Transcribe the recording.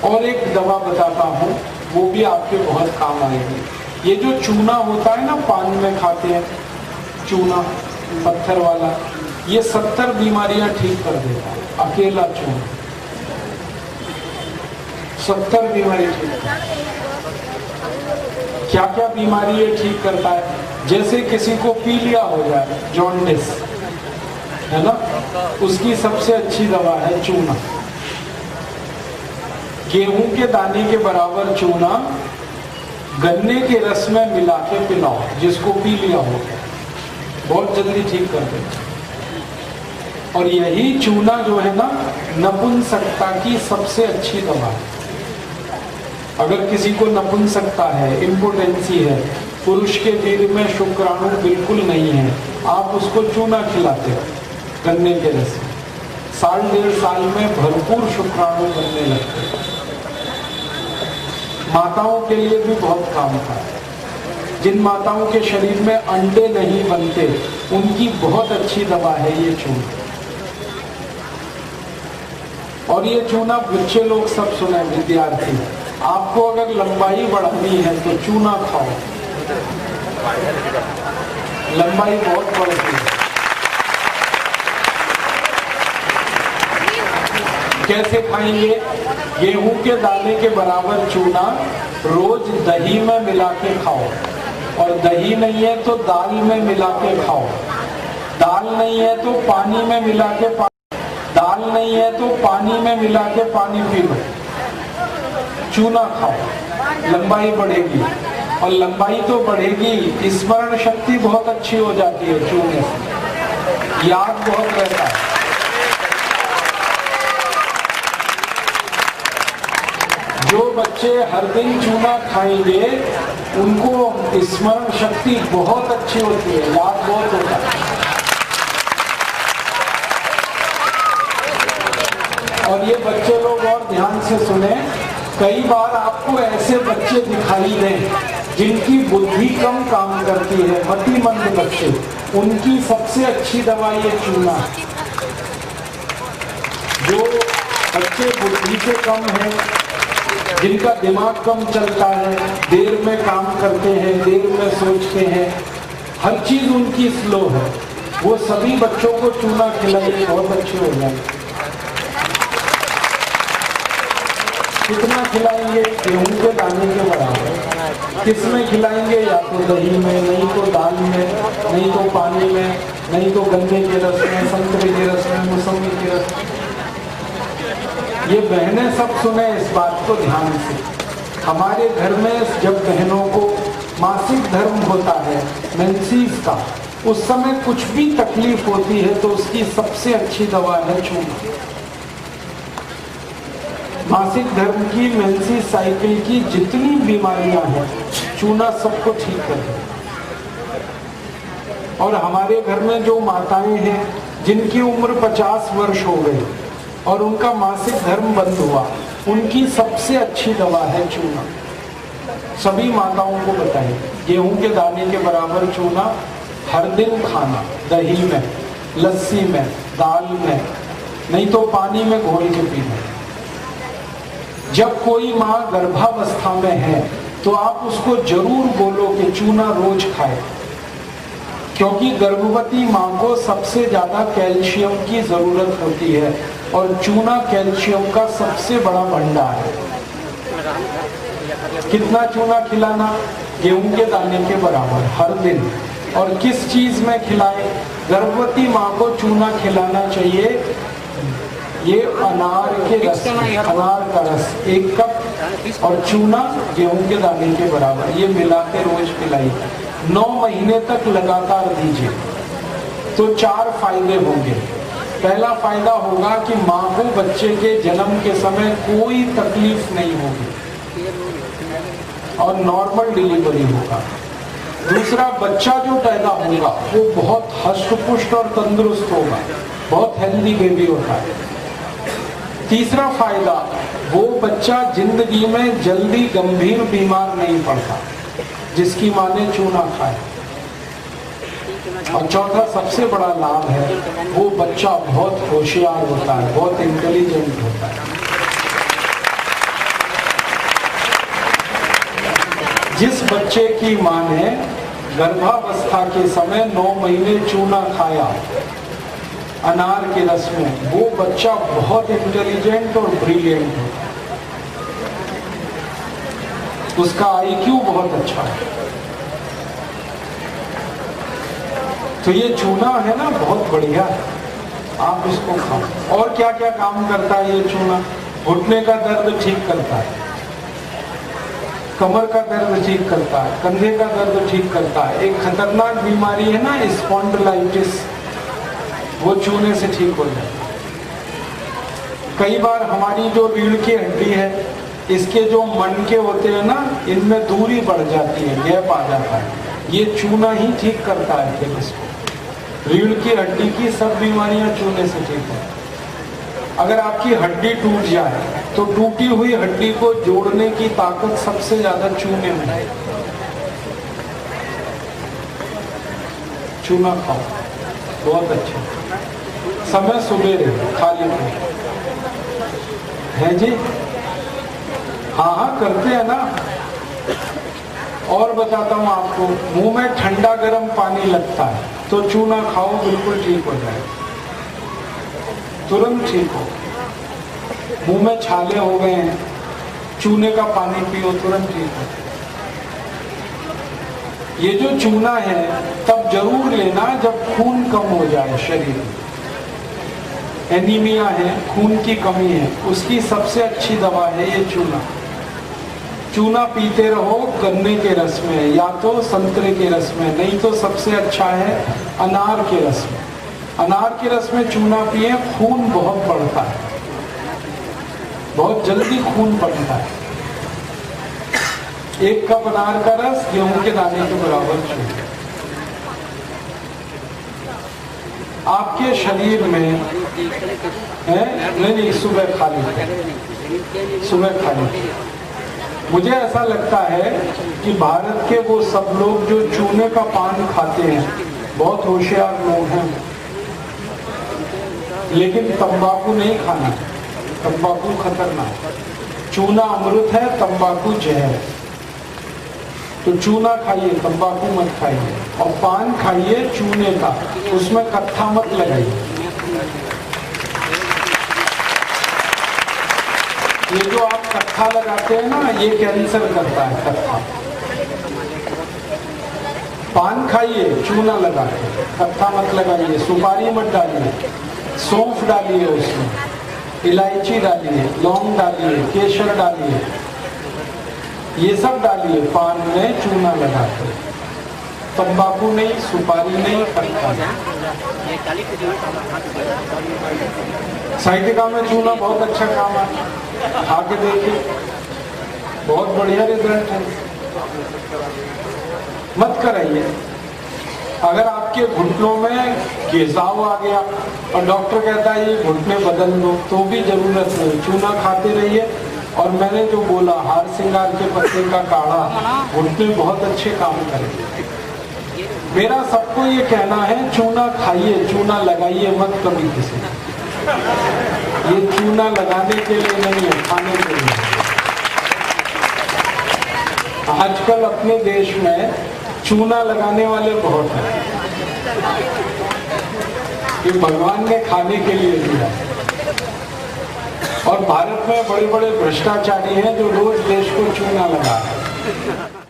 और एक दवा बताता हूँ, वो भी आपके बहुत काम आएगी। ये जो चूना होता है ना, पान में खाते हैं चूना, पत्थर वाला, ये 70 बीमारियां ठीक कर देता है, अकेला चूना 70 बीमारी ठीक करता है। क्या क्या बीमारी ये ठीक करता है? जैसे किसी को पीलिया हो जाए, जॉन्डिस है ना, उसकी सबसे अच्छी दवा है चूना। गेहूं के दाने के बराबर चूना गन्ने के रस में मिला के पिलाओ, जिसको पीलिया हो गया, बहुत जल्दी ठीक कर देता। और यही चूना जो है ना, नपुंसकता की सबसे अच्छी दवा है। अगर किसी को नपुंसकता है, इम्पोटेंसी है, पुरुष के वीर्य में शुक्राणु बिल्कुल नहीं है, आप उसको चूना खिलाते हो गन्ने के रस में, 1.5 साल में भरपूर शुक्राणु बनने लगते हैं। माताओं के लिए भी बहुत काम का है। जिन माताओं के शरीर में अंडे नहीं बनते, उनकी बहुत अच्छी दवा है ये चूना। और ये चूना बच्चे लोग सब सुने, विद्यार्थी, आपको अगर लंबाई बढ़ानी है तो चूना खाओ, लंबाई बहुत बढ़ती है। कैसे खाएंगे? गेहूं के दाने के बराबर चूना रोज दही में मिला के खाओ, और दही नहीं है तो दाल में मिला के खाओ, दाल नहीं है तो पानी में मिला के दाल नहीं है तो पानी में मिला के पानी पी लो, चूना खाओ, लंबाई बढ़ेगी। और लंबाई तो बढ़ेगी, स्मरण शक्ति बहुत अच्छी हो जाती है चूने से, याद बहुत रहता है। जो बच्चे हर दिन चूना खाएंगे, उनको स्मरण शक्ति बहुत अच्छी होती है, याद बहुत होता है। और ये बच्चे लोग और ध्यान से सुने, कई बार आपको ऐसे बच्चे दिखाई दें जिनकी बुद्धि कम काम करती है, मतिमंद बच्चे, उनकी सबसे अच्छी दवा ये चूना है। जो बच्चे बुद्धि से कम है, जिनका दिमाग कम चलता है, देर में काम करते हैं, देर में सोचते हैं, हर चीज उनकी स्लो है, वो सभी बच्चों को चूना खिलाइए, बहुत अच्छे हो जाएंगे। कितना खिलाएंगे? गेहूं के दाने के बराबर। किसमें खिलाएंगे? या तो दही में, नहीं तो दाल में, नहीं तो पानी में, नहीं तो गन्ने के रस में, संतरे के रस में, मौसमी के रस में। ये बहनें सब सुने इस बात को ध्यान से। हमारे घर में जब बहनों को मासिक धर्म होता है, मेंसेस का, उस समय कुछ भी तकलीफ होती है तो उसकी सबसे अच्छी दवा है चूना। मासिक धर्म की, मेंसेस साइकिल की जितनी बीमारियां हैं, चूना सबको ठीक कर देता। और हमारे घर में जो माताएं हैं जिनकी उम्र 50 वर्ष हो गई और उनका मासिक धर्म बंद हुआ, उनकी सबसे अच्छी दवा है चूना। सभी माताओं को बताइए, गेहूं के दाने के बराबर चूना हर दिन खाना, दही में, लस्सी में, दाल में, नहीं तो पानी में घोल के पीना। जब कोई माँ गर्भावस्था में है तो आप उसको जरूर बोलो कि चूना रोज खाए, क्योंकि गर्भवती माँ को सबसे ज्यादा कैल्शियम की जरूरत होती है और चूना कैल्शियम का सबसे बड़ा भंडार है। कितना चूना खिलाना? गेहूं के दाने के बराबर हर दिन। और किस चीज में खिलाए? गर्भवती माँ को चूना खिलाना चाहिए ये अनार के रस, अनार का रस 1 कप और चूना गेहूं के दाने के बराबर, ये मिला के रोज पिलाइए। 9 महीने तक लगातार दीजिए तो 4 फायदे होंगे। पहला फायदा होगा कि माँ को बच्चे के जन्म के समय कोई तकलीफ नहीं होगी और नॉर्मल डिलीवरी होगा। दूसरा, बच्चा जो पैदा होगा वो बहुत हष्ट-पुष्ट और तंदुरुस्त होगा, बहुत हेल्दी बेबी होता है। तीसरा फायदा, वो बच्चा जिंदगी में जल्दी गंभीर बीमार नहीं पड़ता जिसकी माँ ने चूना खाया। और चौथा सबसे बड़ा लाभ है, वो बच्चा बहुत होशियार होता है, बहुत इंटेलिजेंट होता है। जिस बच्चे की मां ने गर्भावस्था के समय 9 महीने चूना खाया अनार के रस में, वो बच्चा बहुत इंटेलिजेंट और ब्रिलियंट होता है, उसका आईक्यू बहुत अच्छा है। तो ये चूना है ना, बहुत बढ़िया है, आप इसको खाओ। और क्या क्या काम करता है ये चूना? घुटने का दर्द ठीक करता है, कमर का दर्द ठीक करता है, कंधे का दर्द ठीक करता है। एक खतरनाक बीमारी है ना स्पॉन्डिलाइटिस, वो चूने से ठीक हो जाए। कई बार हमारी जो रीढ़ की हड्डी है, इसके जो मनके होते हैं ना, इनमें दूरी बढ़ जाती है, गैप आ जाता है, ये चूना ही ठीक करता है। फिर इसको रीढ़ की हड्डी की सब बीमारियां चूने से ठीक है। अगर आपकी हड्डी टूट जाए तो टूटी हुई हड्डी को जोड़ने की ताकत सबसे ज्यादा चूने में है। चूना खाओ, बहुत अच्छा। समय सुबेरे खाली है जी, हाँ करते हैं ना। और बताता हूं आपको, मुंह में ठंडा गर्म पानी लगता है तो चूना खाओ, बिल्कुल ठीक हो जाए, तुरंत ठीक हो। मुंह में छाले हो गए हैं, चूने का पानी पियो, तुरंत ठीक हो। ये जो चूना है तब जरूर लेना जब खून कम हो जाए शरीर में, एनीमिया है, खून की कमी है, उसकी सबसे अच्छी दवा है ये चूना। चूना पीते रहो गन्ने के रस में या तो संतरे के रस में, नहीं तो सबसे अच्छा है अनार के रस में। अनार के रस में चूना पिए, खून बहुत बढ़ता है, बहुत जल्दी खून बढ़ता है। 1 कप अनार का रस गेहूं के दाने के बराबर चाहिए। आपके शरीर में है नहीं, सुबह खा लीजिए, सुबह खा लीजिए। मुझे ऐसा लगता है कि भारत के वो सब लोग जो चूने का पान खाते हैं बहुत होशियार लोग हैं, लेकिन तंबाकू नहीं खाना, तंबाकू खतरनाक। चूना अमृत है, तंबाकू जहर है। तो चूना खाइए, तंबाकू मत खाइए, और पान खाइए चूने का, उसमें कत्था मत लगाइए। ये जो आप कत्था लगाते हैं ना, ये कैंसर करता है कत्था। पान खाइए चूना लगा के, कत्था मत लगाइए। सुपारी मत डालिए, सौंफ डालिए, उसमें इलायची डालिए, लौंग डालिए, केसर डालिए, ये सब डालिए पान में चूना लगा के। तंबाकू नहीं, सुपारी नहीं, कत्था। साइटिका में चूना बहुत अच्छा काम आता है, आके देखिए, बहुत बढ़िया रिजल्ट है। मत कराइए। अगर आपके घुटनों में गेजाव आ गया और डॉक्टर कहता है ये घुटने बदल दो, तो भी जरूरत नहीं, चूना खाते रहिए। और मैंने जो बोला हार सिंगार के पत्ते का काढ़ा, घुटने बहुत अच्छे काम करेंगे। मेरा सबको ये कहना है, चूना खाइए, चूना लगाइए मत कभी किसी। ये चूना लगाने के लिए नहीं है, खाने के लिए। आजकल अपने देश में चूना लगाने वाले बहुत हैं, कि भगवान ने खाने के लिए दिया। और भारत में बड़े बड़े भ्रष्टाचारी हैं जो रोज देश को चूना लगा रहे हैं।